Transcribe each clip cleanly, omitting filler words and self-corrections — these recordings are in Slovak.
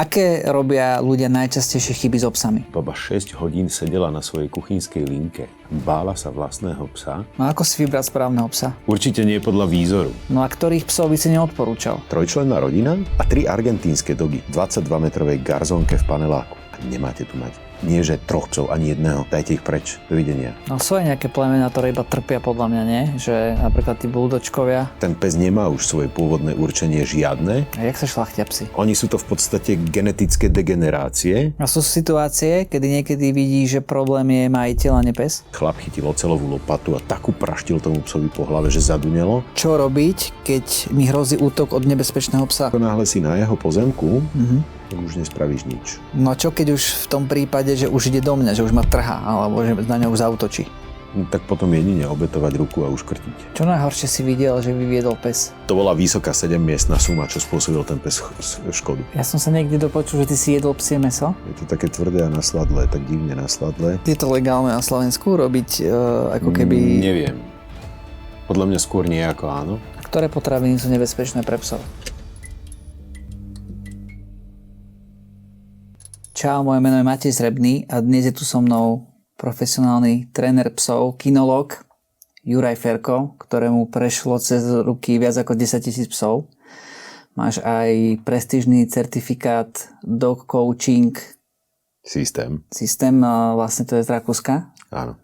Aké robia ľudia najčastejšie chyby so psami? Baba 6 hodín sedela na svojej kuchynskej linke. Bála sa vlastného psa. No ako si vybrať správneho psa? Určite nie podľa výzoru. No a ktorých psov by si neodporúčal? Trojčlenná rodina a 3 argentínske dogy v 22-metrovej garzónke v paneláku. Nemáte tu mať. Nie, že 3 psov, ani jedného. Dajte ich preč. Dovidenia. No sú aj nejaké plemená, ktoré iba trpia podľa mňa, nie? Že napríklad tí buldočkovia. Ten pes nemá už svoje pôvodné určenie žiadne. A jak sa šľachtia psi? Oni sú to v podstate genetické degenerácie. A sú situácie, kedy niekedy vidí, že problém je majiteľ a nie pes? Chlap chytil oceľovú lopatu a takú praštil tomu psovi po hlave, že zadunelo. Čo robiť, keď mi hrozí útok od nebezpečného psa? Ako náhle si na jeho pozemku, už nespravíš nič. No čo keď už v tom prípade, že už ide do mňa, že už ma trhá, alebo že na ňa už zautočí? No, tak potom jedine obetovať ruku a uškrtiť. Čo najhoršie si videl, že vyviedol pes? To bola vysoká 7-miestna suma, čo spôsobil ten pes škodu. Ja som sa niekde dopočul, že ty si jedol psie mäso. Je to také tvrdé a nasladlé, tak divne nasladlé. Je to legálne na Slovensku robiť ako keby... Neviem. Podľa mňa skôr nie ako áno. A ktoré potraviny sú nebezpečné pre psov? Čau, moje meno je Matej Zrebný a dnes je tu so mnou profesionálny tréner psov, kinolog Juraj Ferko, ktorému prešlo cez ruky viac ako 10 000 psov. Máš aj prestížny certifikát Dog Coaching Systém, vlastne to je z Rakúska. áno.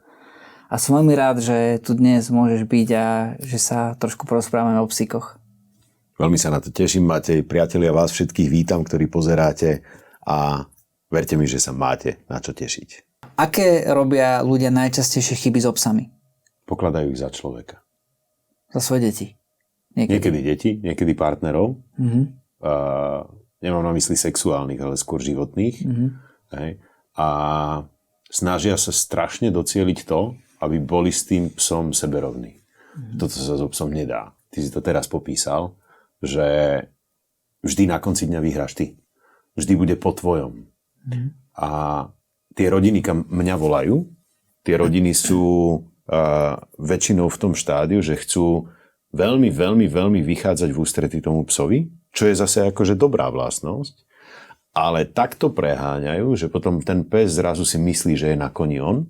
A som veľmi rád, že tu dnes môžeš byť a že sa trošku porozprávame o psíkoch. Veľmi sa na to teším, Matej. Priatelia, vás všetkých vítam, ktorí pozeráte a verte mi, že sa máte na čo tešiť. Aké robia ľudia najčastejšie chyby so psami? Pokladajú ich za človeka. Za svoje deti? Niekedy deti, niekedy partnerov. Nemám na mysli sexuálnych, ale skôr životných. Hej. A snažia sa strašne docieliť to, aby boli s tým psom seberovní. Toto sa so psom nedá. Ty si to teraz popísal, že vždy na konci dňa vyhráš ty. Vždy bude po tvojom. A tie rodiny, kam mňa volajú, tie rodiny sú väčšinou v tom štádiu, že chcú veľmi, veľmi, veľmi vychádzať v ústrety tomu psovi, čo je zase akože dobrá vlastnosť, ale takto preháňajú, že potom ten pes zrazu si myslí, že je na koni on,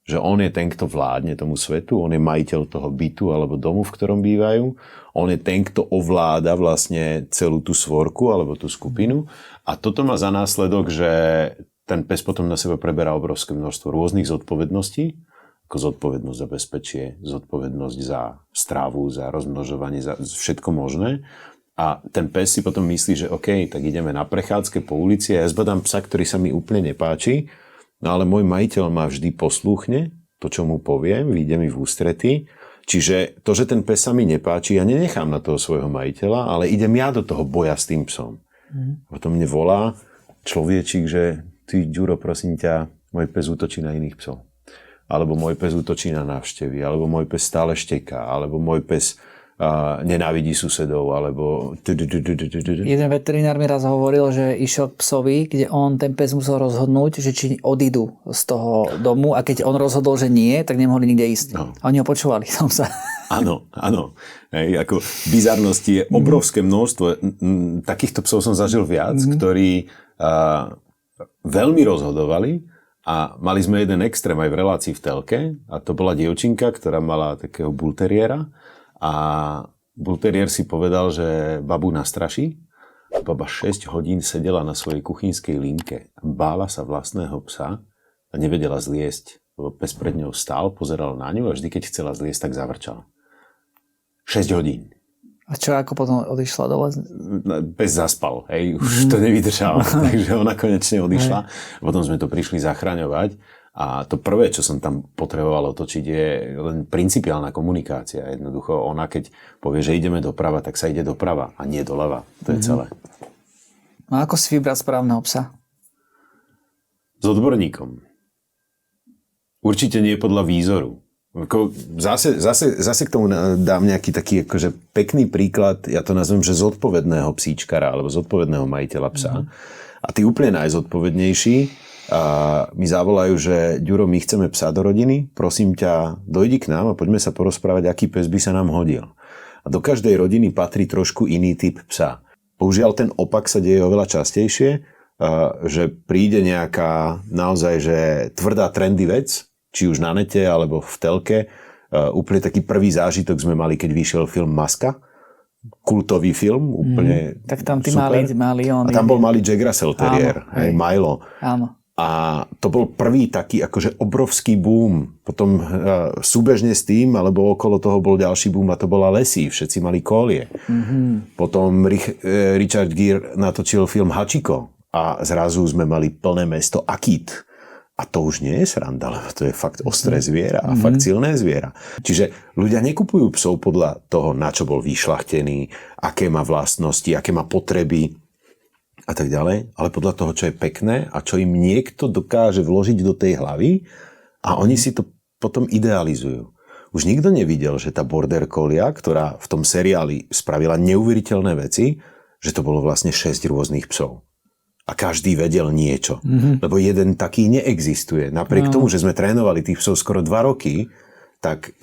že on je ten, kto vládne tomu svetu, on je majiteľ toho bytu alebo domu, v ktorom bývajú, on je ten, kto ovláda vlastne celú tú svorku alebo tú skupinu a toto má za následok, že ten pes potom na seba preberá obrovské množstvo rôznych zodpovedností, ako zodpovednosť za bezpečie, zodpovednosť za strávu, za rozmnožovanie, za všetko možné. A ten pes si potom myslí, že OK, tak ideme na prechádzke po ulici a ja zbadám psa, ktorý sa mi úplne nepáči, no ale môj majiteľ ma vždy poslúchne, to, čo mu poviem, vyjde mi v ústrety. Čiže to, že ten pes sa mi nepáči, ja nenechám na toho svojho majiteľa, ale idem ja do toho boja s tým psom. Potom mne volá človečík, že ty, Ďuro, prosím ťa, môj pes útočí na iných psov. Alebo môj pes útočí na návštevy, alebo môj pes stále šteká, alebo môj pes nenávidí susedov, alebo... Jeden veterinár mi raz hovoril, že išiel k psovi, kde ten pes musel rozhodnúť, že či odídu z toho domu a keď on rozhodol, že nie, tak nemohli nikde ísť. No. A oni ho počúvali. Áno. Hej, ako bizarnosti je obrovské množstvo. Takýchto psov som zažil viac, ktorí veľmi rozhodovali a mali sme jeden extrém aj v relácii v telke a to bola dievčinka, ktorá mala takého bulteriera a bulterier si povedal, že babu nastraší. Baba 6 hodín sedela na svojej kuchynskej linke a bála sa vlastného psa a nevedela zliesť. Lebo pes pred ňou stál, pozeral na ňu a vždy, keď chcela zliesť, tak zavrčal. 6 hodín. A čo, ako potom odišla dole? Pes zaspal, hej, už to nevydržal, takže ona konečne odišla. Potom sme to prišli zachraňovať a to prvé, čo som tam potreboval otočiť, je len principiálna komunikácia. Jednoducho ona, keď povie, že ideme doprava, tak sa ide doprava a nie doľava. To je celé. A ako si vybrať správneho psa? S odborníkom. Určite nie podľa výzoru. Zase k tomu dám nejaký taký akože pekný príklad, ja to nazvem, že zodpovedného psíčkara alebo zodpovedného majiteľa psa. A tí úplne najzodpovednejší mi zavolajú, že Ďuro, my chceme psa do rodiny, prosím ťa, dojdi k nám a poďme sa porozprávať, aký pes by sa nám hodil. A do každej rodiny patrí trošku iný typ psa. Bohužiaľ ten opak sa deje oveľa častejšie že príde nejaká naozaj, že tvrdá trendy vec, či už na nete, alebo v telke. Úplne taký prvý zážitok sme mali, keď vyšiel film Maska. Kultový film, úplne tak tam tí super. mali on. A tam bol malý Jack Russell Terrier, hej, Milo. Áno. A to bol prvý taký akože obrovský boom. Potom súbežne s tým, alebo okolo toho bol ďalší boom a to bola Lassie. Všetci mali kolie. Potom Richard Gere natočil film Hachiko a zrazu sme mali plné mesto Akít. A to už nie je sranda, lebo to je fakt ostré zviera a fakt silné zviera. Čiže ľudia nekupujú psov podľa toho, na čo bol vyšľachtený, aké má vlastnosti, aké má potreby a tak ďalej, ale podľa toho, čo je pekné a čo im niekto dokáže vložiť do tej hlavy a oni si to potom idealizujú. Už nikto nevidel, že tá border collie, ktorá v tom seriáli spravila neuveriteľné veci, že to bolo vlastne 6 rôznych psov. A každý vedel niečo. Lebo jeden taký neexistuje. Napriek tomu, že sme trénovali tých psov skoro 2 roky, tak,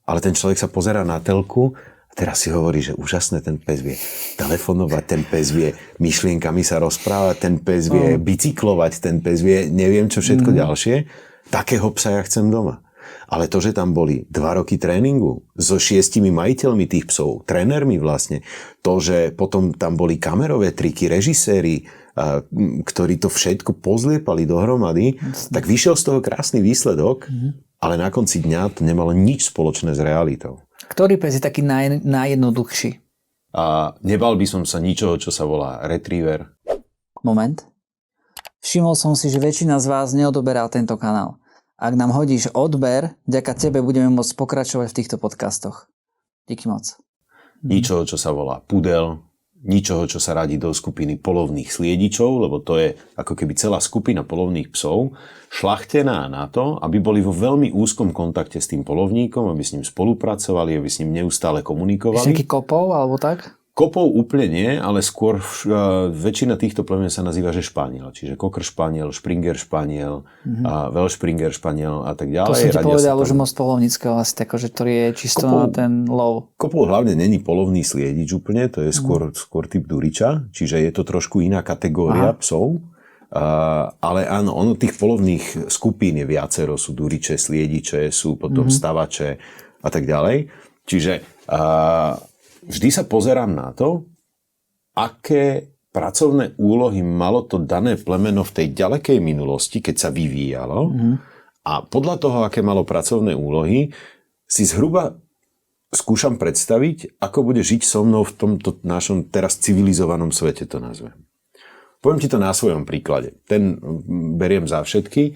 ale ten človek sa pozerá na telku. Teraz si hovorí, že úžasné, ten pes vie telefonovať, ten pes vie myšlienkami sa rozprávať, ten pes vie bicyklovať, ten pes vie neviem čo všetko ďalšie. Takého psa ja chcem doma. Ale to, že tam boli 2 roky tréningu so 6 majiteľmi tých psov, trénermi vlastne, to, že potom tam boli kamerové triky, režiséri, ktorí to všetko pozliepali dohromady, tak vyšiel z toho krásny výsledok, ale na konci dňa to nemalo nič spoločné s realitou. Ktorý pes je taký najjednoduchší? A nebal by som sa ničoho, čo sa volá retriever. Moment. Všimol som si, že väčšina z vás neodoberá tento kanál. Ak nám hodíš odber, vďaka tebe budeme môcť pokračovať v týchto podcastoch. Díky moc. Ničoho, čo sa volá pudel, ničoho, čo sa radí do skupiny polovných sliedičov, lebo to je ako keby celá skupina polovných psov, šľachtená na to, aby boli vo veľmi úzkom kontakte s tým polovníkom, aby s ním spolupracovali, aby s ním neustále komunikovali. Ešte nejaký kopov, alebo tak? Kopov úplne nie, ale skôr väčšina týchto plemien sa nazýva, že španiel. Čiže cocker španiel, springer španiel, Welsh-springer španiel a tak ďalej. To som ti povedal už moc polovníckého asi, takže ktorý je čisto na ten lov. Kopov hlavne není polovný sliedič úplne, to je skôr typ duriča, čiže je to trošku iná kategória psov. Ale áno, ono tých polovných skupín je viacero, sú duriče, sliediče, sú potom stavače a tak ďalej. Čiže vždy sa pozerám na to, aké pracovné úlohy malo to dané plemeno v tej ďalekej minulosti, keď sa vyvíjalo. A podľa toho, aké malo pracovné úlohy, si zhruba skúšam predstaviť, ako bude žiť so mnou v tomto našom teraz civilizovanom svete, to nazvem. Poviem ti to na svojom príklade. Ten beriem za všetky.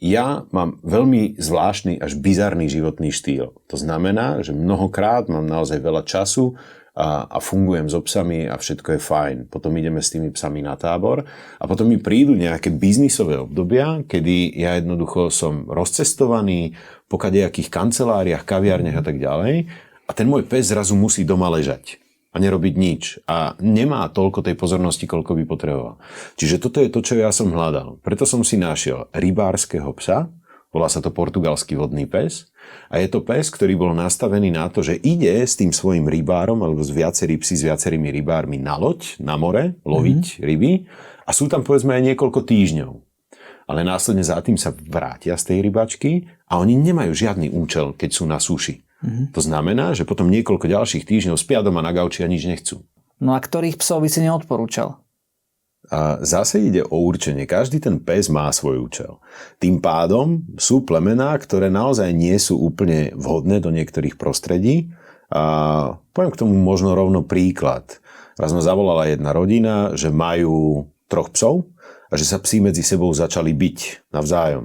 Ja mám veľmi zvláštny až bizarný životný štýl. To znamená, že mnohokrát mám naozaj veľa času a fungujem s psami a všetko je fajn. Potom ideme s tými psami na tábor a potom mi prídu nejaké biznisové obdobia, kedy ja jednoducho som rozcestovaný po kadejakých kanceláriách, kaviarniach a tak ďalej a ten môj pes zrazu musí doma ležať a nerobiť nič. A nemá toľko tej pozornosti, koľko by potreboval. Čiže toto je to, čo ja som hľadal. Preto som si našiel rybárskeho psa, volá sa to portugalský vodný pes. A je to pes, ktorý bol nastavený na to, že ide s tým svojim rybárom, alebo s viacerými rybármi na loď, na more, loviť ryby. A sú tam povedzme aj niekoľko týždňov. Ale následne za tým sa vrátia z tej rybačky a oni nemajú žiadny účel, keď sú na súši. To znamená, že potom niekoľko ďalších týždňov spia doma na gauči a nič nechcú. No a ktorých psov by si neodporúčal? A zase ide o určenie. Každý ten pes má svoj účel. Tým pádom sú plemená, ktoré naozaj nie sú úplne vhodné do niektorých prostredí. A poviem k tomu možno rovno príklad. Raz ma zavolala jedna rodina, že majú 3 psov a že sa psi medzi sebou začali byť navzájom.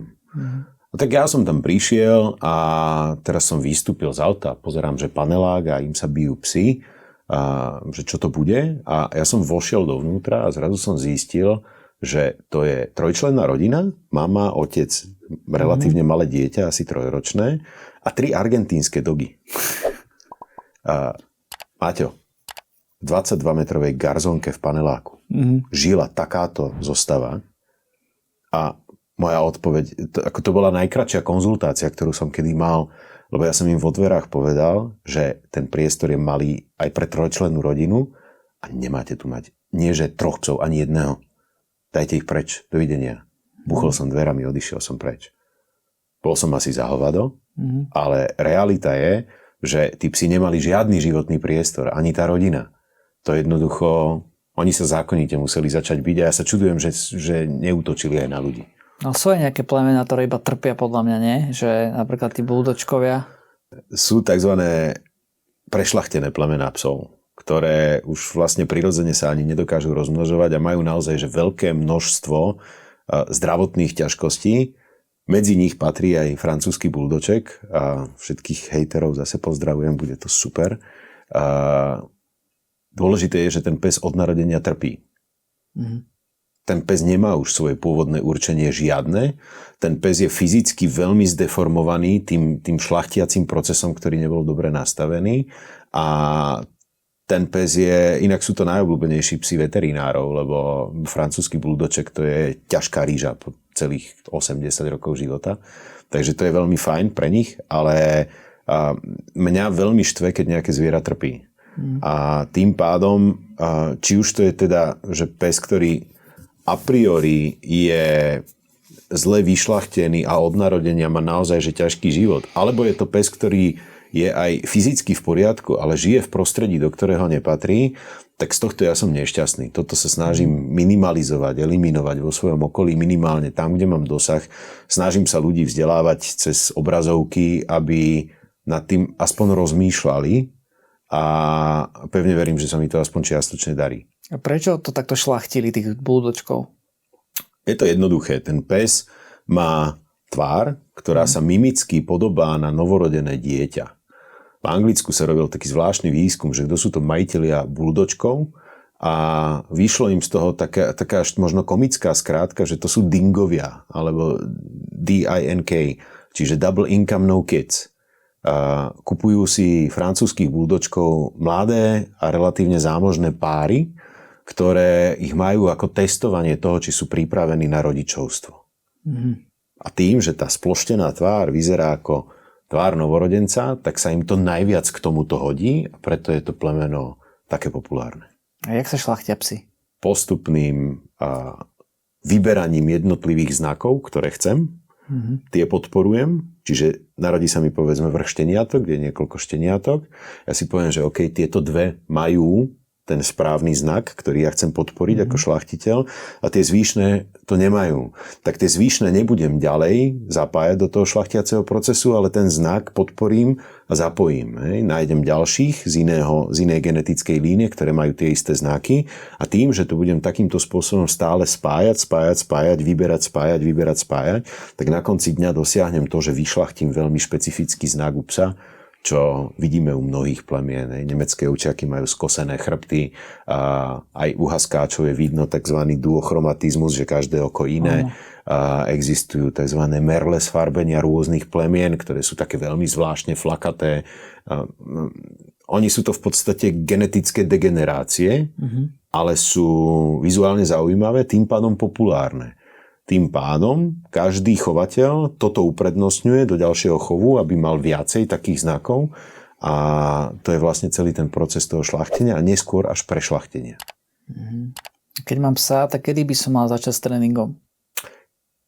No tak ja som tam prišiel a teraz som vystúpil z auta, pozerám, že panelák a im sa bijú psi, a že čo to bude. A ja som vošiel dovnútra a zrazu som zistil, že to je 3-členná rodina, mama, otec, relatívne malé dieťa, asi 3-ročné a 3 argentínske dogy. Maťo, v 22-metrovej garzonke v paneláku žila takáto zostava a moja odpoveď, to bola najkratšia konzultácia, ktorú som kedy mal, lebo ja som im vo dverách povedal, že ten priestor je malý aj pre 3-člennú rodinu a nemáte tu mať nie že 3 psov, ani jedného. Dajte ich preč, dovidenia. Buchol som dverami, odišiel som preč. Bol som asi za hovado, ale realita je, že tí psi nemali žiadny životný priestor, ani tá rodina. To jednoducho, oni sa zákonite museli začať byť a ja sa čudujem, že neútočili aj na ľudí. No sú aj nejaké plemená, ktoré iba trpia podľa mňa, nie? Že napríklad tí buldočkovia. Sú takzvané prešľachtené plemená psov, ktoré už vlastne prirodzene sa ani nedokážu rozmnožovať a majú naozaj že veľké množstvo zdravotných ťažkostí. Medzi nich patrí aj francúzsky buldoček a všetkých hejterov zase pozdravujem, bude to super. Dôležité je, že ten pes od narodenia trpí. Ten pes nemá už svoje pôvodné určenie žiadne. Ten pes je fyzicky veľmi zdeformovaný tým šľachtiacím procesom, ktorý nebol dobre nastavený a ten pes je, inak sú to najobľúbenejší psi veterinárov, lebo francúzsky buldoček to je ťažká rýža po celých 80 rokov života. Takže to je veľmi fajn pre nich, ale mňa veľmi štve, keď nejaké zviera trpí. A tým pádom, či už to je teda, že pes, ktorý a priori je zle vyšľachtený a od narodenia má naozaj že ťažký život, alebo je to pes, ktorý je aj fyzicky v poriadku, ale žije v prostredí, do ktorého nepatrí, tak z tohto ja som nešťastný. Toto sa snažím minimalizovať, eliminovať vo svojom okolí minimálne tam, kde mám dosah. Snažím sa ľudí vzdelávať cez obrazovky, aby nad tým aspoň rozmýšľali a pevne verím, že sa mi to aspoň čiastočne darí. A prečo to takto šľachtili tých buldočkov? Je to jednoduché. Ten pes má tvár, ktorá sa mimicky podobá na novorodené dieťa. V Anglicku sa robil taký zvláštny výskum, že kto sú to majitelia buldočkov a vyšlo im z toho taká až možno komická skrátka, že to sú dingovia, alebo D-I-N-K, čiže Double Income No Kids. Kupujú si francúzskych buldočkov mladé a relatívne zámožné páry, ktoré ich majú ako testovanie toho, či sú pripravení na rodičovstvo. A tým, že tá sploštená tvár vyzerá ako tvár novorodenca, tak sa im to najviac k tomuto hodí a preto je to plemeno také populárne. A jak sa šľachtia psi? Postupným vyberaním jednotlivých znakov, ktoré chcem, tie podporujem, čiže narodí sa mi povedzme vrch šteniatok, kde je niekoľko šteniatok. Ja si poviem, že OK, tieto dve majú ten správny znak, ktorý ja chcem podporiť ako šľachtiteľ a tie zvyšné to nemajú. Tak tie zvyšné nebudem ďalej zapájať do toho šľachtiaceho procesu, ale ten znak podporím a zapojím. Nájdem ďalších z inej genetickej línie, ktoré majú tie isté znaky a tým, že to budem takýmto spôsobom stále spájať, vyberať, spájať, tak na konci dňa dosiahnem to, že vyšľachtím veľmi špecifický znak u psa, čo vidíme u mnohých plemien. Nemecké ovčiaky majú skosené chrbty, a aj u haskáčov je vidno tzv. Duochromatizmus, že každé oko iné. Existujú tzv. Merle sfarbenia rôznych plemien, ktoré sú také veľmi zvláštne flakaté. Oni sú to v podstate genetické degenerácie, ale sú vizuálne zaujímavé, tým pádom populárne. Tým pádom každý chovateľ toto uprednostňuje do ďalšieho chovu, aby mal viacej takých znakov a to je vlastne celý ten proces toho šľachtenia a neskôr až prešľachtenia. Keď mám psa, tak kedy by som mal začať s tréningom?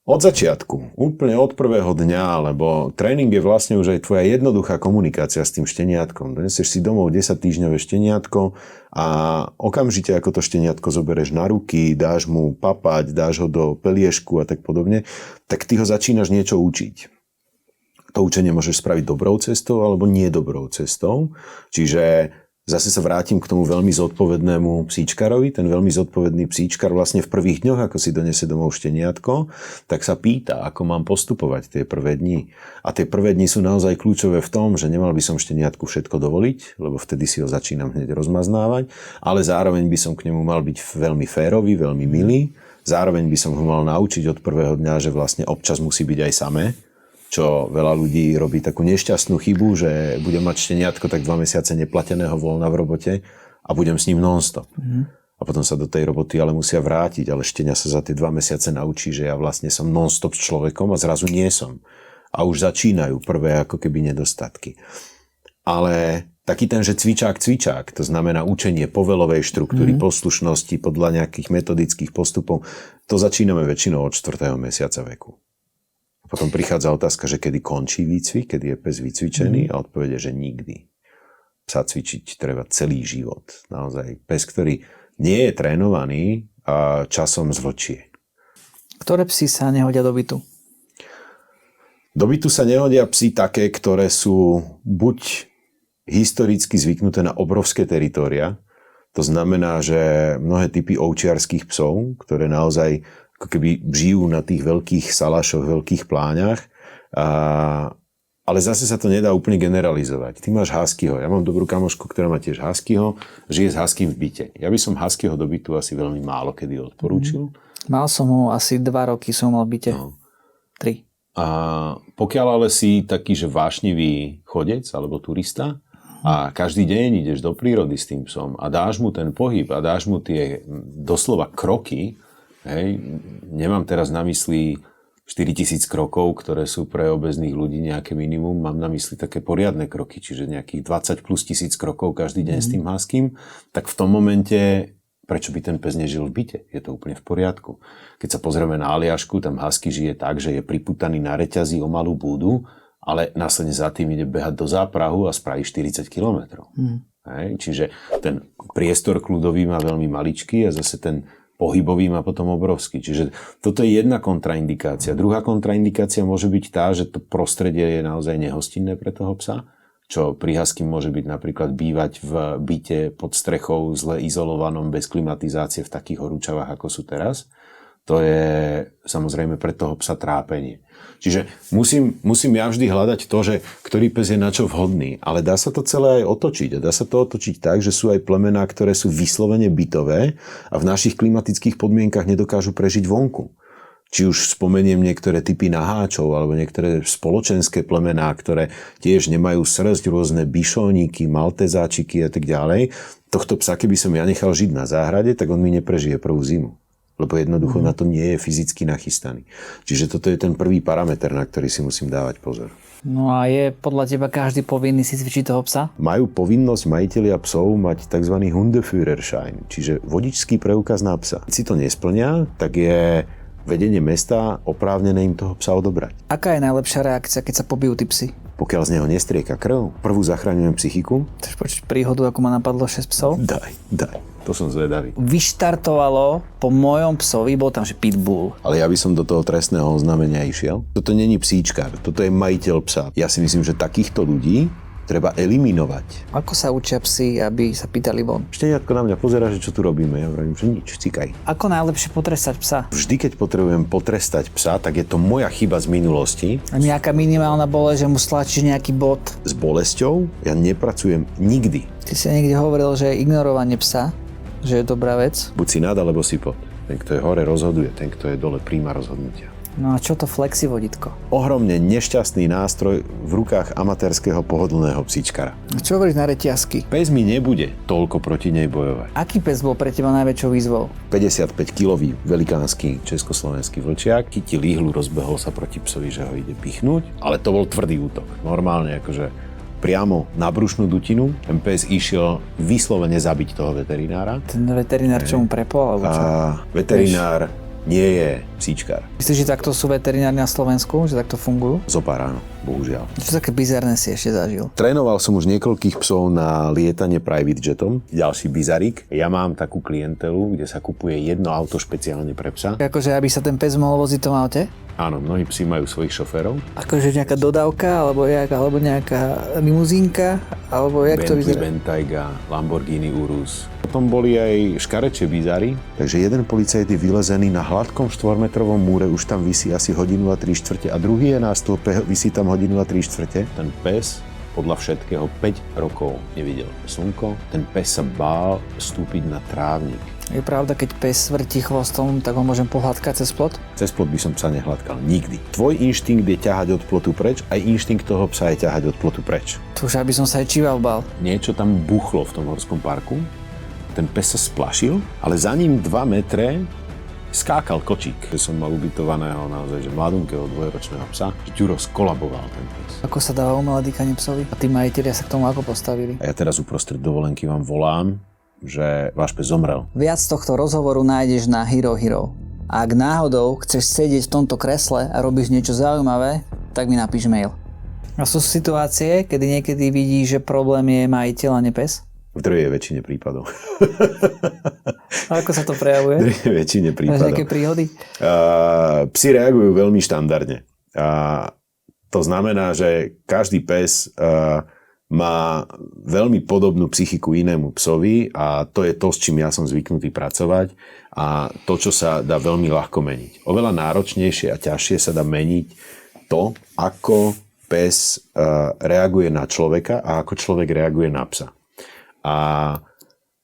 Od začiatku, úplne od prvého dňa, lebo tréning je vlastne už aj tvoja jednoduchá komunikácia s tým šteniatkom. Donesieš si domov 10-týždňové šteniatko a okamžite, ako to šteniatko zoberieš na ruky, dáš mu papať, dáš ho do peliešku a tak podobne, tak ty ho začínaš niečo učiť. To učenie môžeš spraviť dobrou cestou alebo nie dobrou cestou. Čiže zase sa vrátim k tomu veľmi zodpovednému psíčkarovi. Ten veľmi zodpovedný psíčkar vlastne v prvých dňoch, ako si donesie domov šteniatko, tak sa pýta, ako mám postupovať tie prvé dni. A tie prvé dni sú naozaj kľúčové v tom, že nemal by som šteniatku všetko dovoliť, lebo vtedy si ho začínam hneď rozmaznávať, ale zároveň by som k nemu mal byť veľmi férový, veľmi milý. Zároveň by som ho mal naučiť od prvého dňa, že vlastne občas musí byť aj samé, čo veľa ľudí robí takú nešťastnú chybu, že budem mať šteniatko tak 2 mesiace neplateného voľna v robote a budem s ním non-stop. A potom sa do tej roboty ale musia vrátiť, ale štenia sa za tie 2 mesiace naučí, že ja vlastne som non-stop s človekom a zrazu nie som. A už začínajú prvé ako keby nedostatky. Ale taký ten, že cvičák, to znamená učenie povelovej štruktúry, poslušnosti podľa nejakých metodických postupov, to začíname väčšinou od 4. mesiaca veku. Potom prichádza otázka, že kedy končí výcvik, kedy je pes vycvičený a odpovede, že nikdy. Psa cvičiť treba celý život. Naozaj pes, ktorý nie je trénovaný a časom zvlčie. Ktoré psy sa nehodia do bytu? Do bytu sa nehodia psy také, ktoré sú buď historicky zvyknuté na obrovské teritória. To znamená, že mnohé typy ovčiarskych psov, ktoré naozaj ako keby žijú na tých veľkých salašoch, veľkých pláňach, ale zase sa to nedá úplne generalizovať. Ty máš huskyho. Ja mám dobrú kamošku, ktorá má tiež huskyho, žije s huskym v byte. Ja by som huskyho do bytu asi veľmi málo kedy odporúčil. Mal som ho asi 2 roky, som mal v byte. 3. A pokiaľ ale si taký, že vášnivý chodec alebo turista a každý deň ideš do prírody s tým psom a dáš mu ten pohyb a dáš mu tie doslova kroky, hej, nemám teraz na mysli 4000 krokov, ktoré sú pre obezných ľudí nejaké minimum, mám na mysli také poriadne kroky, čiže nejakých 20 plus 1000 krokov každý deň s tým huskym, tak v tom momente prečo by ten pes nežil v byte? Je to úplne v poriadku. Keď sa pozrieme na Aliašku, tam husky žije tak, že je priputaný na reťazí o malú búdu, ale následne za tým ide behať do záprahu a spraví 40 kilometrov. Hej? Čiže ten priestor kľudový má veľmi maličký a zase ten pohybový má potom obrovský. Čiže toto je jedna kontraindikácia. Druhá kontraindikácia môže byť tá, že to prostredie je naozaj nehostinné pre toho psa, čo pri husky môže byť napríklad bývať v byte pod strechou zle izolovanom, bez klimatizácie v takých horúčavách, ako sú teraz. To je samozrejme pre toho psa trápenie. Čiže musím ja vždy hľadať to, že ktorý pes je na čo vhodný. Ale dá sa to celé aj otočiť. A dá sa to otočiť tak, že sú aj plemená, ktoré sú vyslovene bytové a v našich klimatických podmienkach nedokážu prežiť vonku. Či už spomeniem niektoré typy naháčov alebo niektoré spoločenské plemená, ktoré tiež nemajú srsť, rôzne bišóniky, maltezáčiky a tak ďalej. Tohto psa, keby som ja nechal žiť na záhrade, tak on mi neprežije prvú zimu. Lebo jednoducho na to nie je fyzicky nachystaný. Čiže toto je ten prvý parameter, na ktorý si musím dávať pozor. No a je podľa teba každý povinný si cvičiť toho psa? Majú povinnosť majitelia psov mať tzv. Hundeführerschein, čiže vodičský preukaz na psa. Keď si to nesplňa, tak je vedenie mesta oprávnené im toho psa odobrať. Aká je najlepšia reakcia, keď sa pobijú tí psi? Pokiaľ z neho nestrieka krv, prvú zachraňujem psychiku. Chceš počuť príhodu, ako ma napadlo 6 psov? Daj. To som zvedavý. Vyštartovalo po mojom psovi, bol tam, že pitbull. Ale ja by som do toho trestného oznámenia išiel. Toto není psíčkar, toto je majiteľ psa. Ja si myslím, že takýchto ľudí treba eliminovať. Ako sa učia psi, aby sa pýtali von? Šteniatko na mňa pozerá, že čo tu robíme. Ja hovorím, že nič, cikaj. Ako najlepšie potrestať psa? Vždy, keď potrebujem potrestať psa, tak je to moja chyba z minulosti. A nejaká minimálna bolesť, že mu stlačíš nejaký bod? S bolesťou ja nepracujem nikdy. Ty si niekde hovoril, že ignorovanie psa, že je dobrá vec. Buď si nad, alebo si pod. Ten, kto je hore, rozhoduje. Ten, kto je dole, príjma rozhodnutia. No a čo to flexivodítko? Ohromne nešťastný nástroj v rukách amatérskeho pohodlného psíčkara. A čo hovoríš na reťazky? Pes mi nebude toľko proti nej bojovať. Aký pes bol pre teba najväčšou výzvou? 55-kilový velikánsky československý vlčiak, chytil ihlu, rozbehol sa proti psovi, že ho ide pichnúť, ale to bol tvrdý útok. Normálne akože priamo na brušnú dutinu. Ten pes išiel vyslovene zabiť toho veterinára. Ten veterinár čo mu prepol? Alebo čo? Veterinár nie je psíčkar. Myslíš, že takto sú veterinári na Slovensku? Že takto fungujú? Zopár áno, bohužiaľ. Čo také bizarné si ešte zažil? Trénoval som už niekoľkých psov na lietanie private jetom. Ďalší bizarik. Ja mám takú klientelu, kde sa kupuje jedno auto špeciálne pre psa. Akože aby sa ten pes mohol voziť v tom aute? Áno, mnohí psi majú svojich šoférov. Akože nejaká dodávka, alebo nejaká limuzínka, alebo jak to vyzerá? Bentley Bentayga, Lamborghini Urus. Potom boli aj škarečie bizary. Takže jeden policajt je vylezený na hladkom 4-metrovom múre, už tam visí asi hodinu a 3/4 a druhý je na stĺpe, visí tam hodinu a 3/4. Ten pes podľa všetkého 5 rokov nevidel slnko. Ten pes sa bál vstúpiť na trávnik. Je pravda, keď pes vrtí chvostom, tak ho môžem pohľadkať cez plot? Cez plot by som psa nehladkal nikdy. Tvoj inštinkt je ťahať od plotu preč, aj inštinkt toho psa je ťahať od plotu preč. To už aby som sa aj číval bál. Niečo tam buchlo v tom horskom parku. Ten pes sa splašil, ale za ním 2 metre skákal kočík. Som mal ubytovaného naozaj, že mladunkého dvojročného psa, že Ďuro skolaboval ten pes. Ako sa dáva umelé dýchanie psovi? A tí majitelia sa k tomu ako postavili? A ja teraz uprostred dovolenky vám volám, že váš pes zomrel. Viac tohto rozhovoru nájdeš na Hero Hero. A ak náhodou chceš sedieť v tomto kresle a robíš niečo zaujímavé, tak mi napíš mail. A sú situácie, kedy niekedy vidíš, že problém je majiteľ a nie pes? V druhej väčšine prípadov. A ako sa to prejavuje? V druhej väčšine prípadov. Máš nejaké príhody? Psi reagujú veľmi štandardne. To znamená, že každý pes má veľmi podobnú psychiku inému psovi a to je to, s čím ja som zvyknutý pracovať a to, čo sa dá veľmi ľahko meniť. Oveľa náročnejšie a ťažšie sa dá meniť to, ako pes reaguje na človeka a ako človek reaguje na psa. A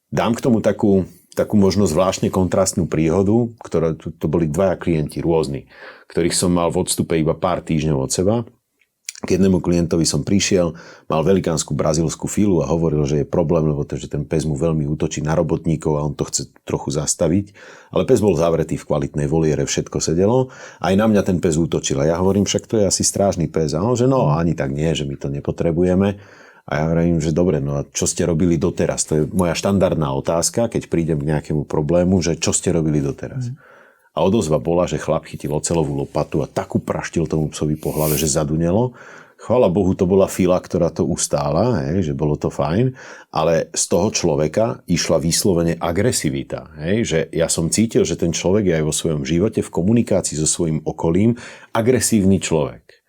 dám k tomu takú možno zvláštne kontrastnú príhodu, ktorá to boli dvaja klienti rôzni, ktorých som mal v odstupe iba pár týždňov od seba. K jednému klientovi som prišiel, mal velikánsku brazílsku filu a hovoril, že je problém, lebo to, že ten pes mu veľmi útočí na robotníkov a on to chce trochu zastaviť. Ale pes bol zavretý v kvalitnej voliere, všetko sedelo. Aj na mňa ten pes útočil. A ja hovorím, však to je asi strážny pes. A on, že no, ani tak nie, že my to nepotrebujeme. A ja hovorím, že dobre, no a čo ste robili doteraz? To je moja štandardná otázka, keď prídem k nejakému problému, že čo ste robili doteraz? A odozva bola, že chlap chytil oceľovú lopatu a takú praštil tomu psovi po hlave, že zadunelo. Chvála Bohu, to bola fila, ktorá to ustála, že bolo to fajn, ale z toho človeka išla vyslovene agresivita. Že ja som cítil, že ten človek je aj vo svojom živote v komunikácii so svojím okolím agresívny človek.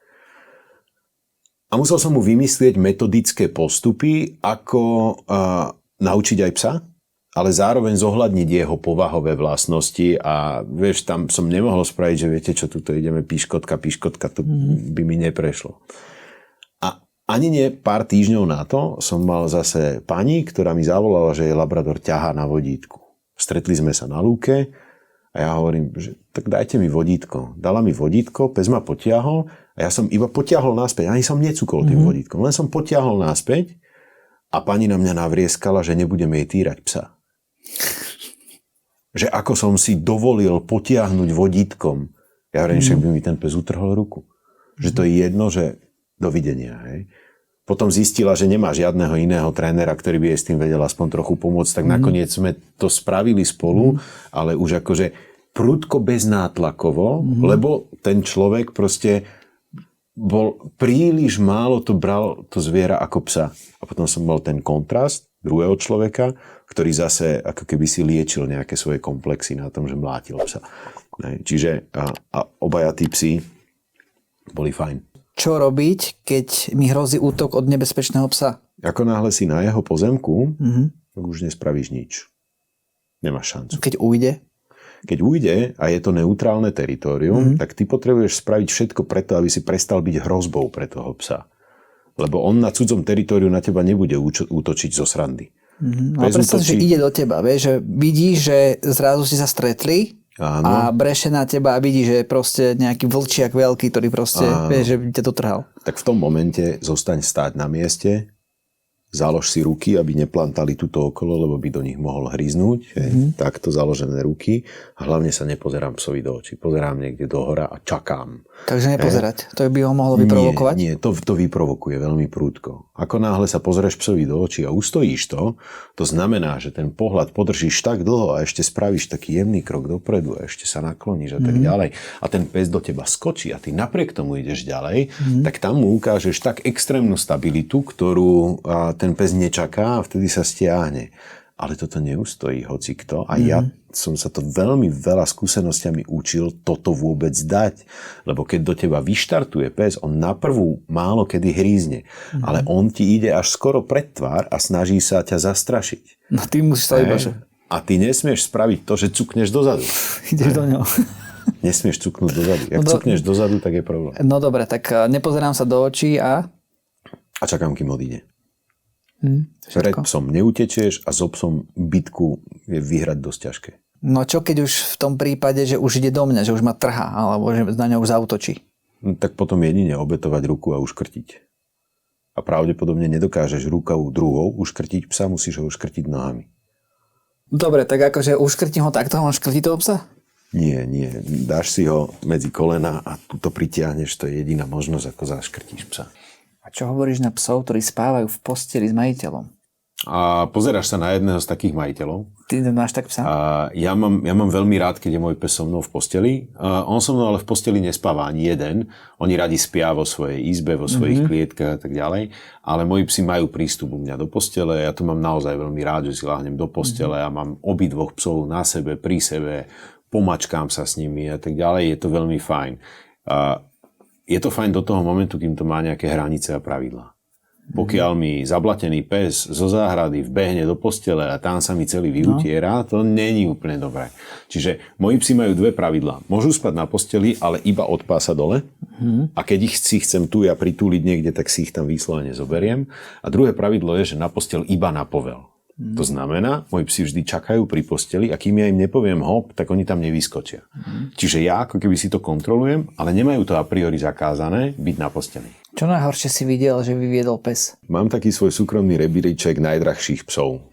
A musel som mu vymyslieť metodické postupy, ako naučiť aj psa, ale zároveň zohľadniť jeho povahové vlastnosti a vieš, tam som nemohol spraviť, že viete čo, tuto ideme píškotka, to by mi neprešlo. A ani nie pár týždňov na to som mal zase pani, ktorá mi zavolala, že jej labrador ťahá na vodítku. Stretli sme sa na lúke a ja hovorím, že tak dajte mi vodítko. Dala mi vodítko, pes ma potiahol a ja som iba potiahol naspäť. Ani som necukol tým vodítkom, len som potiahol naspäť a pani na mňa navrieskala, že nebudem jej týrať psa. Že ako som si dovolil potiahnuť vodítkom. Ja hovorím, však by mi ten pes utrhol ruku. Že to je jedno, že dovidenia. Hej. Potom zistila, že nemá žiadneho iného trénera, ktorý by jej s tým vedel aspoň trochu pomôcť. Tak nakoniec sme to spravili spolu, ale už akože prudko beznátlakovo, lebo ten človek proste bol príliš málo to bral to zviera ako psa. A potom som mal ten kontrast druhého človeka, ktorý zase ako keby si liečil nejaké svoje komplexy na tom, že mlátil psa. Čiže a obaja tí psi boli fajn. Čo robiť, keď mi hrozí útok od nebezpečného psa? Ako náhle si na jeho pozemku, tak už nespravíš nič. Nemáš šancu. Keď ujde? Keď ujde a je to neutrálne teritorium, tak ty potrebuješ spraviť všetko preto, aby si prestal byť hrozbou pre toho psa. Lebo on na cudzom teritóriu na teba nebude útočiť zo srandy. Ale predstav, že ide do teba, vieš, že vidíš, že zrazu si sa stretli. Áno. A breše na teba a vidí, že je proste nejaký vlčiak veľký, ktorý proste, vieš, že ťa to trhal. Tak v tom momente zostaň stáť na mieste, založ si ruky, aby neplantali tuto okolo, lebo by do nich mohol hryznúť. Takto založené ruky. A hlavne sa nepozerám psovi do očí. Pozerám niekde dohora a čakám. Takže nepozerať. To by ho mohlo vyprovokovať? Nie, to vyprovokuje veľmi prúdko. Ako náhle sa pozrieš psovi do očí a ustojíš to znamená, že ten pohľad podržíš tak dlho a ešte spravíš taký jemný krok dopredu a ešte sa nakloníš a tak ďalej. A ten pes do teba skočí a ty napriek tomu ideš ďalej, tak tam mu ukážeš tak extrémnu stabilitu, ktorú ten pes nečaká a vtedy sa stiahne. Ale toto neustojí hocikto. A ja som sa to veľmi veľa skúsenostiami učil toto vôbec dať. Lebo keď do teba vyštartuje pes, on na prvú málo kedy hrízne. Ale on ti ide až skoro pred tvár a snaží sa ťa zastrašiť. No ty musíš sa iba, že... A ty nesmieš spraviť to, že cukneš dozadu. Ideš do ňoho. Nesmieš cuknúť dozadu. Jak cukneš dozadu, tak je problém. No dobre, tak nepozerám sa do očí a... A čakám, kým odíde. Pred psom neutečieš a so psom bitku je vyhrať dosť ťažké. No čo keď už v tom prípade, že už ide do mňa, že už ma trhá, alebo že na ňa už zautočí? No, tak potom jedine obetovať ruku a uškrtiť. A pravdepodobne nedokážeš rukou druhou uškrtiť psa, musíš ho uškrtiť nohami. Dobre, tak akože uškrtím ho takto, on škrtí toho psa? Nie. Dáš si ho medzi kolena a tu to pritiahneš, to je jediná možnosť, ako zaškrtíš psa. A čo hovoríš na psov, ktorí spávajú v posteli s majiteľom? A pozeráš sa na jedného z takých majiteľov. Ty máš tak psa? Ja mám veľmi rád, keď je môj pes so mnou v posteli. On so mnou ale v posteli nespáva ani jeden. Oni radi spia vo svojej izbe, vo svojich klietkach a tak ďalej. Ale moji psi majú prístup u mňa do postele. Ja to mám naozaj veľmi rád, že si láhnem do postele a mám obidvoch psov na sebe, pri sebe, pomačkám sa s nimi a tak ďalej. Je to veľmi fajn. Je to fajn do toho momentu, kým to má nejaké hranice a pravidlá. Pokiaľ mi zablatený pes zo záhrady vbehne do postele a tam sa mi celý vyutiera, to není úplne dobré. Čiže moji psi majú dve pravidlá. Môžu spať na posteli, ale iba od pása dole. A keď si chcem tu ja pritúliť niekde, tak si ich tam výslovene zoberiem. A druhé pravidlo je, že na posteľ iba na povel. To znamená, moji psi vždy čakajú pri posteli a kým ja im nepoviem hop, tak oni tam nevyskočia. Čiže ja ako keby si to kontrolujem, ale nemajú to a priori zakázané byť na posteli. Čo najhoršie si videl, že vyviedol pes? Mám taký svoj súkromný rebríček najdrahších psov.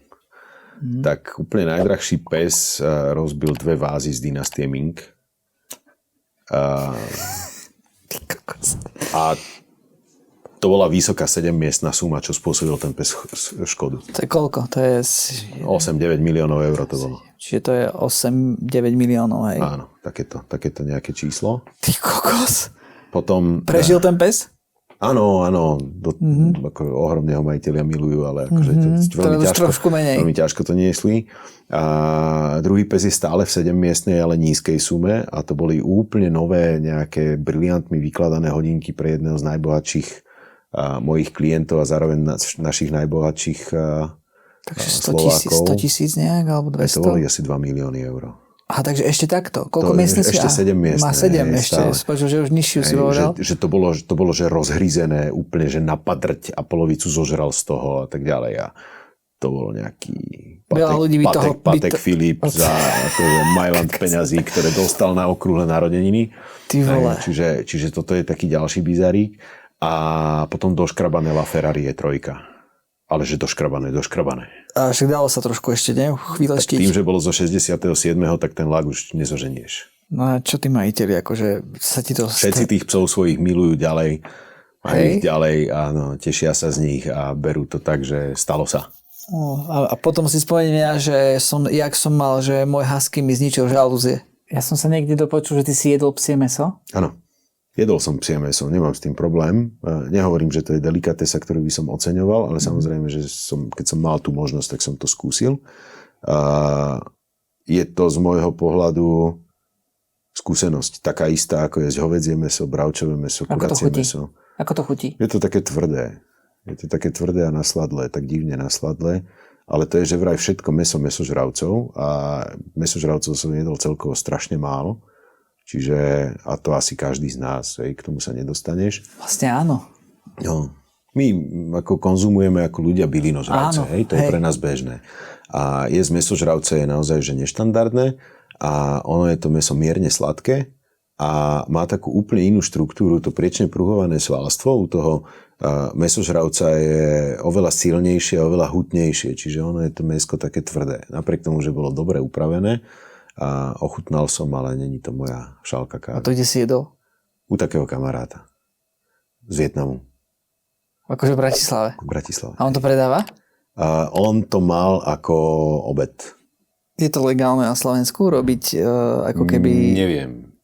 Tak úplne najdrahší pes rozbil 2 vázy z dynastie Ming. A to bola vysoká 7-miestna suma, čo spôsobil ten pes škodu. To je koľko? To je... 8-9 miliónov eur to bolo. Čiže to je 8-9 miliónov, hej? Áno, takéto nejaké číslo. Ty kokos. Potom... Prežil ten pes? Áno. Ako ohromne ho majiteľia milujú, ale akože veľmi ťažko to niesli. A druhý pes je stále v 7-miestnej, ale nízkej sume a to boli úplne nové nejaké briliantmi vykladané hodinky pre jedného z najbohatších mojich klientov a zároveň našich najbohatších takže Slovákov. 100 000 nejak, alebo 200? To boli asi 2 milióny eur. Aha, takže ešte takto? Koľko miestností? Ešte 7 miestne. Má 7 ešte. Spočul, že už nižšiu si povedal? Že to bolo, že rozhryzené úplne, že na padrť a polovicu zožral z toho a tak ďalej. A to bolo nejaký Patek Filip za akože Mailand peňazí, ktoré dostal na okrúhle narodeniny. Ty vole. Čiže toto je taký ďalší bizarík. A potom doškrabané LaFerrari je 3. Ale že doškrabané. A však dalo sa trošku ešte, ne? Chvíľa štiť. Tým, že bolo zo 67. tak ten lak už nezoženieš. No a čo tí majiteľi, akože sa ti to... Všetci tých psov svojich milujú ďalej, majú ich ďalej, áno, tešia sa z nich a berú to tak, že stalo sa. A potom si spomeniem ja, že jak som mal, že môj husky mi zničil žalúzie. Ja som sa niekde dopočul, že ty si jedol psie mäso? Áno. Jedol som psie mäso, nemám s tým problém. Nehovorím, že to je delikatesa, ktorú by som oceňoval, ale samozrejme, že keď som mal tú možnosť, tak som to skúsil. Je to z môjho pohľadu skúsenosť taká istá, ako je hovädzie mäso, bravčové mäso, kuracie mäso. Ako to chutí? Je to také tvrdé. A nasladlé, tak divne nasladlé. Ale to je, že vraj všetko mäsožravcov a mäsožravcov som jedol celkovo strašne málo. Čiže, a to asi každý z nás, k tomu sa nedostaneš. Vlastne áno. No, my ako konzumujeme ako ľudia bylinožravce, to je pre nás bežné. A jesť mäsožravce je naozaj že neštandardné a ono je to mäso mierne sladké a má takú úplne inú štruktúru, to priečne pruhované svalstvo u toho mäsožravca je oveľa silnejšie a oveľa hutnejšie, čiže ono je to mäsko také tvrdé. Napriek tomu, že bolo dobre upravené, a ochutnal som, ale není to moja šálka kávy. A to kde si jedol? U takého kamaráta. Z Vietnamu. Akože v Bratislave? V Bratislave. A on to predáva? On to mal ako obed. Je to legálne na Slovensku robiť ako keby... Neviem.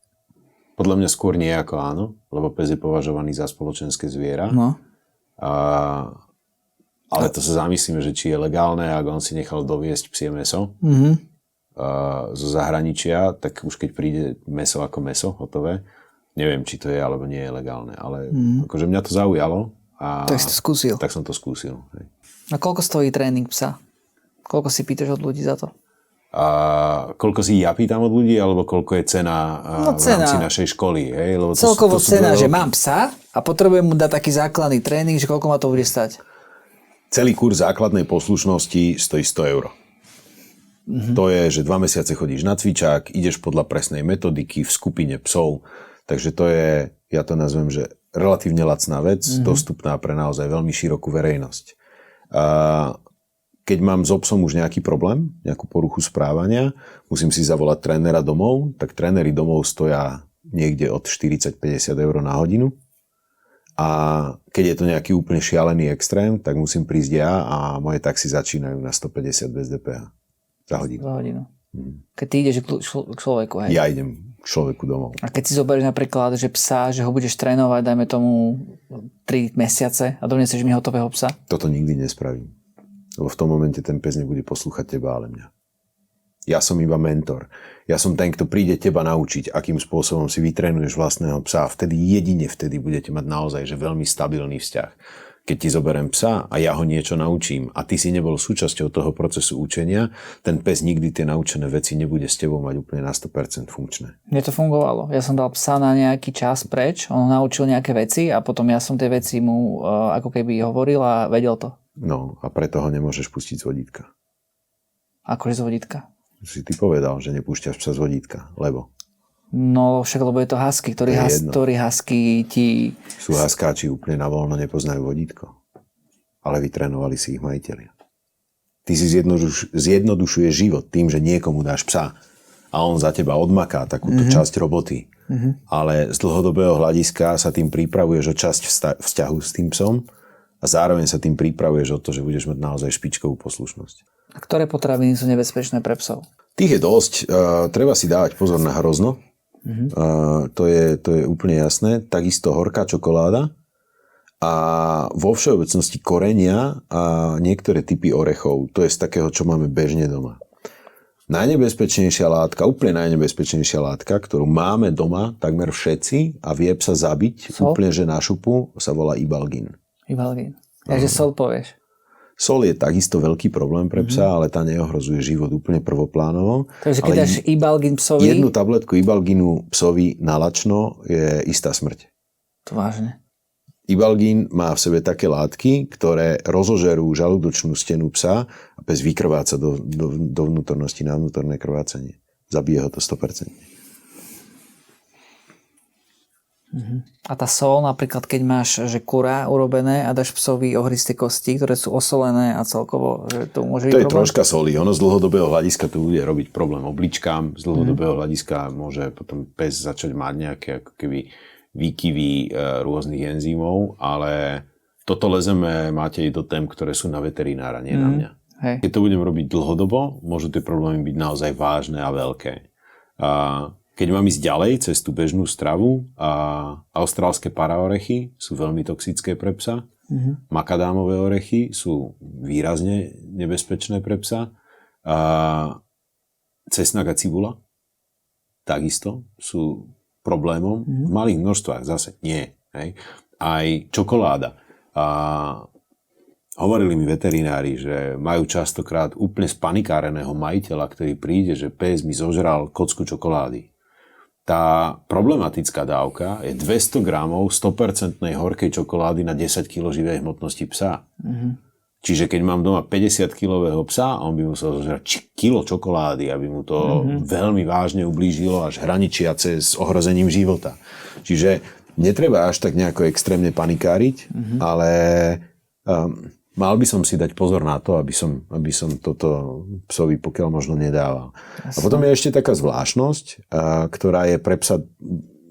Podľa mňa skôr nie ako áno, lebo pes je považovaný za spoločenské zviera. No. Ale to sa zamyslíme, že či je legálne, ak on si nechal doviesť psie mäso. Zo zahraničia, tak už keď príde mäso ako mäso hotové, neviem, či to je alebo nie je legálne, ale akože mňa to zaujalo a tak si to skúsil. Tak som to skúsil. Hej. A koľko stojí tréning psa? Koľko si pýtaš od ľudí za to? A koľko si ja pýtam od ľudí, alebo koľko je cena v rámci našej školy? Hej? Lebo celkovo cena, že mám psa a potrebujem mu dať taký základný tréning, že koľko ma to bude stať? Celý kurz základnej poslušnosti stojí 100 eur. To je, že 2 mesiace chodíš na cvičák, ideš podľa presnej metodiky v skupine psov, takže to je, ja to nazvem, že relatívne lacná vec, dostupná pre naozaj veľmi širokú verejnosť. keď mám so psom už nejaký problém, nejakú poruchu správania, musím si zavolať trénera domov, tak tréneri domov stoja niekde od 40-50 eur na hodinu. A keď je to nejaký úplne šialený extrém, tak musím prísť ja a moje taxi začínajú na 150 bez DPH za hodinu. Za hodinu. Keď ty ideš k človeku, hej? Ja idem k človeku domov. A keď si zoberieš napríklad, že psa, že ho budeš trénovať, dajme tomu 3 mesiace a donesieš mi hotového psa? Toto nikdy nespravím. Lebo v tom momente ten pes nebude poslúchať teba, ale mňa. Ja som iba mentor. Ja som ten, kto príde teba naučiť, akým spôsobom si vytrénuješ vlastného psa. Jedine vtedy budete mať naozaj že veľmi stabilný vzťah. Keď ti zoberiem psa a ja ho niečo naučím a ty si nebol súčasťou toho procesu učenia, ten pes nikdy tie naučené veci nebude s tebou mať úplne na 100% funkčné. Mne to fungovalo. Ja som dal psa na nejaký čas preč, on naučil nejaké veci a potom ja som tie veci mu ako keby hovoril a vedel to. No a preto ho nemôžeš pustiť z vodítka. Akože z vodítka? Si ty povedal, že nepúšťaš psa z vodítka, lebo? No však, lebo je to husky, ktorý husky ti... Sú huskáči úplne na voľno, nepoznajú vodítko. Ale vytrénovali si ich majitelia. Ty si zjednodušuješ život tým, že niekomu dáš psa a on za teba odmaká takúto časť roboty. Ale z dlhodobého hľadiska sa tým pripravuješ o časť vzťahu s tým psom a zároveň sa tým pripravuješ o to, že budeš mať naozaj špičkovú poslušnosť. A ktoré potraviny sú nebezpečné pre psov? Tých je dosť. Treba si dávať pozor na hrozno. To je úplne jasné. Takisto horká čokoláda a vo všeobecnosti korenia a niektoré typy orechov. To je z takého, čo máme bežne doma. Najnebezpečnejšia látka, úplne najnebezpečnejšia látka, ktorú máme doma takmer všetci a vie psa zabiť, úplne že na šupu, sa volá ibalgín. Ibalgín. Takže sol povieš. Sol je takisto veľký problém pre psa, ale tá neohrozuje život úplne prvoplánovo. Takže keď dáš ibalgín psovi... Jednu tabletku ibalgínu psovi na lačno je istá smrť. To vážne. Ibalgín má v sebe také látky, ktoré rozožerú žalúdočnú stenu psa a pes vykrváca do vnútornosti na vnútorné krvácanie. Zabije ho to 100%. A tá sol, napríklad keď máš že kurá urobené a dáš psovi ohristé kosti, ktoré sú osolené a celkovo, že to môže byť problém? To je troška soli. Ono z dlhodobého hľadiska to bude robiť problém obličkám. Z dlhodobého hľadiska môže potom pes začať mať nejaké ako keby výkyvy rôznych enzymov, ale toto lezeme, máte i do tém, ktoré sú na veterinára, nie na mňa. Hej. Keď to budem robiť dlhodobo, môžu tie problémy byť naozaj vážne a veľké. Keď mám ísť ďalej cez tú bežnú stravu, austrálske paraorechy sú veľmi toxické pre psa. Makadámové orechy sú výrazne nebezpečné pre psa. Cesnak a cibula takisto sú problémom. V malých množstvách zase nie. Hej. Aj čokoláda. Hovorili mi veterinári, že majú častokrát úplne spanikáreného majiteľa, ktorý príde, že pes mi zožral kocku čokolády. Tá problematická dávka je 200 gramov 100% horkej čokolády na 10 kg živej hmotnosti psa. Čiže keď mám doma 50-kilového psa, on by musel zožrať kilo čokolády, aby mu to veľmi vážne ublížilo až hraničiace s ohrozením života. Čiže netreba až tak nejako extrémne panikáriť, ale mal by som si dať pozor na to, aby som toto psovi pokiaľ možno nedával. Jasne. A potom je ešte taká zvláštnosť, ktorá je pre psa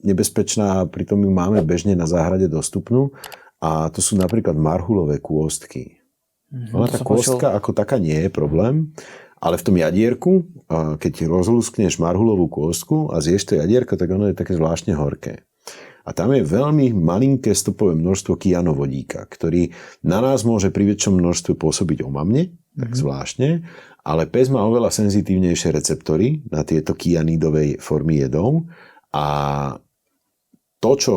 nebezpečná a pritom ju máme bežne na záhrade dostupnú a to sú napríklad marhulové kôstky. Ona tá kôstka ako taká nie je problém, ale v tom jadierku, keď rozlúskneš marhulovú kôstku a zješ to jadierko, tak ono je také zvláštne horké. A tam je veľmi malinké stopové množstvo kyanovodíka, ktorý na nás môže pri väčšom množstve pôsobiť omamne, tak zvláštne, ale pes má oveľa senzitívnejšie receptory na tieto kyanidovej formy jedov a to, čo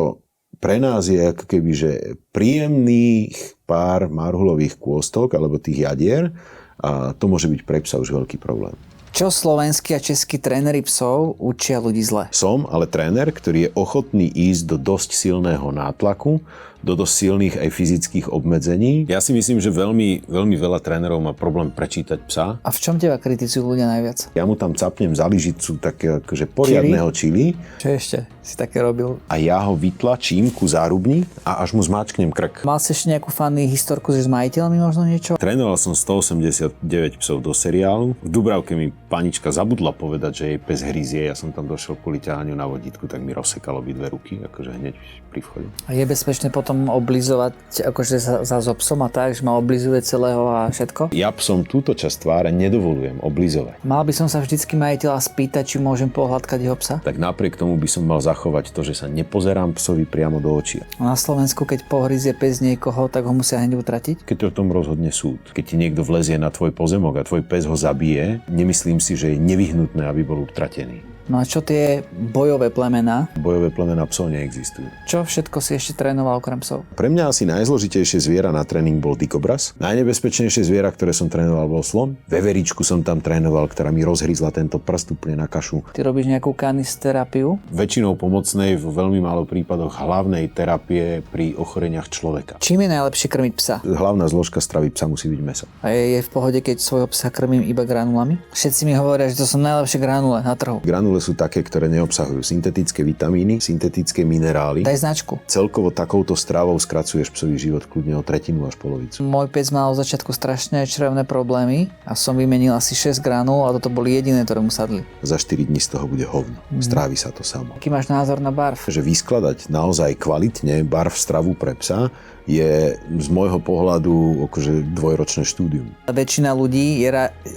pre nás je ako keby, že príjemných pár marhulových kôstok alebo tých jadier, a to môže byť pre psa už veľký problém. Čo slovenskí a českí tréneri psov učia ľudí zle? Som ale tréner, ktorý je ochotný ísť do dosť silného nátlaku, do dosť silných aj fyzických obmedzení. Ja si myslím, že veľmi, veľmi veľa trénerov má problém prečítať psa. A v čom teba kritizujú ľudia najviac? Ja mu tam capnem za lyžicu také akože poriadneho čili. Čo ešte si také robil? A ja ho vytlačím ku zárubni a až mu zmáčknem krk. Mal si ešte nejakú funny historku s majiteľmi možno niečo? Trénoval som 189 psov do seriálu. V Dubravke mi panička zabudla povedať, že jej pes hryzie. Ja som tam došiel kvôli ťahaniu na vodítku, tak mi rozsekalo obidve ruky, akože hneď pri vchode. A je bezpečné potom oblizovať akože za so psom a tak, že ma oblizuje celého a všetko? Ja psom túto časť tváre nedovolujem oblizovať. Mal by som sa vždycky majiteľa spýtať, či môžem pohľadkať jeho psa? Tak napriek tomu by som mal zachovať to, že sa nepozerám psovi priamo do očí. Na Slovensku, keď pohryzie pes niekoho, tak ho musia hneď utratiť? Keď o tom rozhodne súd. Keď ti niekto vlezie na tvoj pozemok a tvoj pes ho zabije, nemyslím si, že je nevyhnutné, aby bol utratený. No a čo tie bojové plemená? Bojové plemená psov neexistujú. Čo všetko si ešte trénoval okrem psov? Pre mňa asi najzložitejšie zviera na tréning bol dikobraz. Najnebezpečnejšie zviera, ktoré som trénoval, bol slon. Veveričku som tam trénoval, ktorá mi rozhryzla tento prst úplne na kašu. Ty robíš nejakú kanisterapiu? Väčšinou pomocnej, v veľmi málo prípadoch hlavnej terapie pri ochoreniach človeka. Čím je najlepšie krmiť psa? Hlavná zložka stravy psa musí byť mäso. A je v pohode, keď svojho psa krmím iba granulami? Všetci mi hovoria, že to sú najlepšie granule na trhu. Granule sú také, ktoré neobsahujú syntetické vitamíny, syntetické minerály. Daj značku. Celkovo takouto stravou skracuješ psový život kľudne o tretinu až polovicu. Môj pes mal od začiatku strašné črevné problémy a som vymenil asi 6 granul a toto boli jediné, ktoré mu sadli. Za 4 dní z toho bude hovno. Strávi sa to samo. Aký máš názor na barv? Že vyskladať naozaj kvalitne barv stravu pre psa je z môjho pohľadu akože dvojročné štúdium. Väčšina ľudí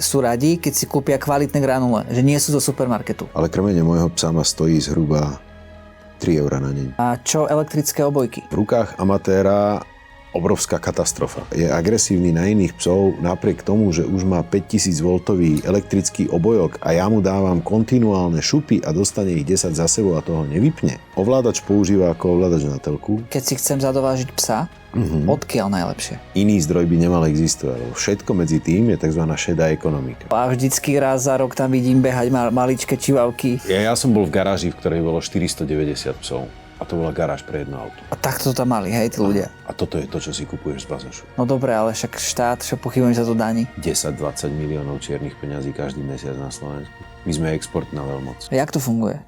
sú radi, keď si kúpia kvalitné granule, že nie sú zo supermarketu. Ale krmenie môjho psa ma stojí zhruba 3 € na deň. A čo elektrické obojky? V rukách amatéra obrovská katastrofa. Je agresívny na iných psov napriek tomu, že už má 5000 V elektrický obojok a ja mu dávam kontinuálne šupy a dostane ich 10 za sebou a toho nevypne. Ovládač používa ako ovládač na telku. Keď si chcem zadovážiť psa, odkiaľ najlepšie? Iný zdroj by nemal existovať. Všetko medzi tým je tzv. Šedá ekonomika. A vždycky raz za rok tam vidím behať maličké čivavky. Ja som bol v garáži, v ktorej bolo 490 psov. A to bola garáž pre jedno auto. A takto to tam mali, hej, tí ľudia. A toto je to, čo si kupuješ z bazošu. No dobre, ale však štát, čo pochybujem, sa to daní. 10-20 miliónov čiernych peňazí každý mesiac na Slovensku. My sme exportná veľmoc. A jak to funguje?